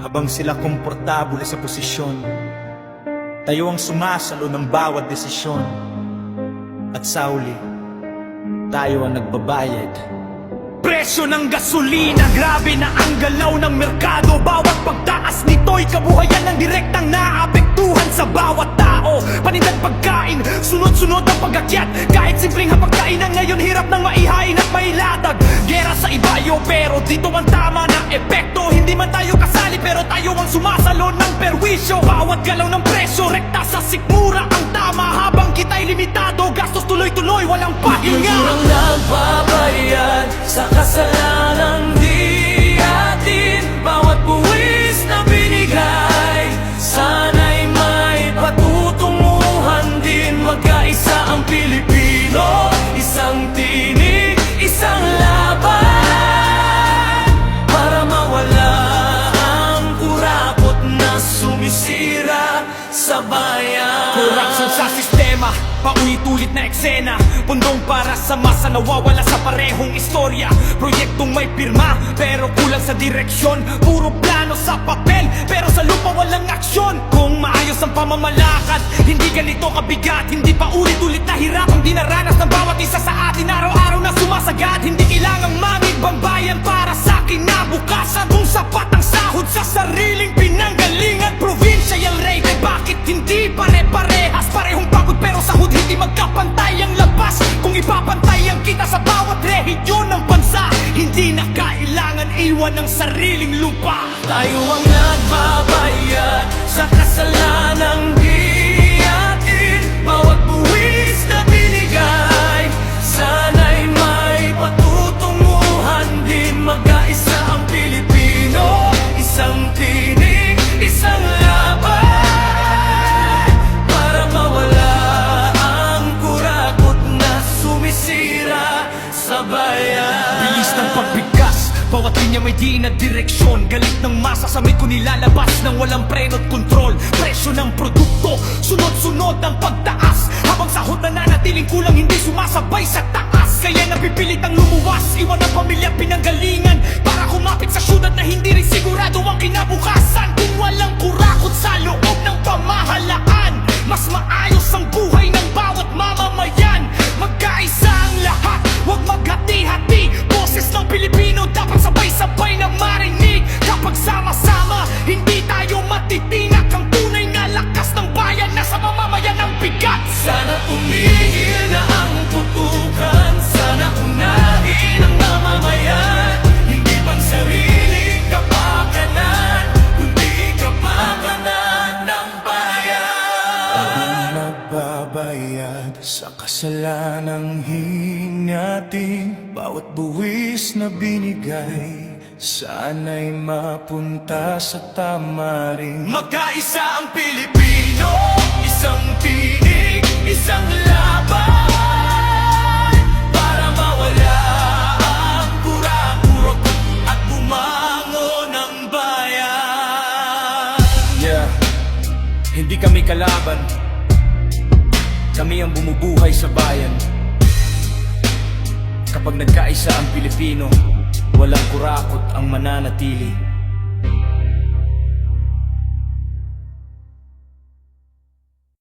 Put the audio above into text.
Habang sila komportable sa posisyon, tayo ang sumasalo ng bawat desisyon. At sa huli, tayo ang nagbabayad. Presyo ng gasolina, grabe na ang galaw ng merkado. Bawat pagtaas nito'y kabuhayan ng direktang naapektuhan sa bawat tao. Panindag pagkain, sunod-sunod ang pag-akyat. Kahit simpleng hapagkainan ngayon hirap nang maihain at mailatag. Gera sa ibayo pero dito ang tama na epekto. Hindi man tayo kasali pero tayo ang sumasalo ng perwisyo. Bawat galaw ng presyo, rekta sa sikmura ang tama. Habang kita'y limitado, gastos tuloy-tuloy, walang pahinga. Ang nagbabayad sa kasalanang di atin. Bawat buwis na binigay, sana'y may patutunguhan din. Magkaisa ang Pilipino, isang tinig, isang laban, para mawala ang kurakot na sumisira sa bayan. Corruption sa sistema, paulit-ulit na eksena. Pundong para sa masa, nawawala sa parehong istorya. Proyektong may pirma, pero kulang sa direksyon. Puro plano sa papel, pero sa lupa walang aksyon. Kung maayos ang pamamalakad, hindi ganito kabigat. Hindi pa ulit-ulit na hirap ang dinaranas ng bawat isa sa atin. Araw-araw na sumasagad, hindi kailangang mamibang bayan para sa kinabukasan. Kung sapat ang sahod sa sariling pinanggalingan. Provincial rate, eh bakit hindi pare-parehas? Parehong pagod pero sahod hindi magkapantay ang labas. Kung ipapantay ang kita sa bawat rehiyon ng bansa, hindi na kailangan iwan ng sariling lupa. Tayo ang nagbabayad sa kasalanang di atin. Bawat buwis na binigay, sana'y may patutunguhan din. Magkaisa ang Pilipino, isang tinig, isang laban, para mawala ang kurakot na sumisira sa bayan. Bilis ng pagbigkas, bawat linya may di na direksyon. Galit ng masa sa may kung nilalabas ng walang preno't kontrol. Presyo ng produkto, sunod-sunod ang pagtaas. Habang sahod na nanatiling kulang, hindi sumasabay sa taas. Kaya napipilit ang lumuwas, iwan ang pamilya pinanggalingan, para kumapit sa syudad na hindi rin sigurado ang kinabukasan. Kung walang kurakot sa loob ng pamahalaan, mas maayos ang buhay ng bawat mamamayan. Magkaisa ang lahat, huwag maghati-hati. Boses ng Pilipino dapat sabay-sabay na marinig. Kapag sama-sama, hindi tayo matitinak. Ang tunay na lakas ng bayan, nasa mamamayan ang bigat. Sana tumigil na ang putukan, sana unahin ang mamamayan. Hindi pang sariling kapakanan, kundi kapakanan ng bayan. Ang nagbabayad sa kasalanang hinating. Bawat buwis na binigay, sana'y mapunta sa tama rin. Magkaisa ang Pilipino, isang tinig, isang laban, para mawala ang kurakot at bumangon ng bayan. Yeah, hindi kami kalaban, kami ang bumubuhay sa bayan. Kapag nagkaisa ang Pilipino, walang kurakot ang mananatili.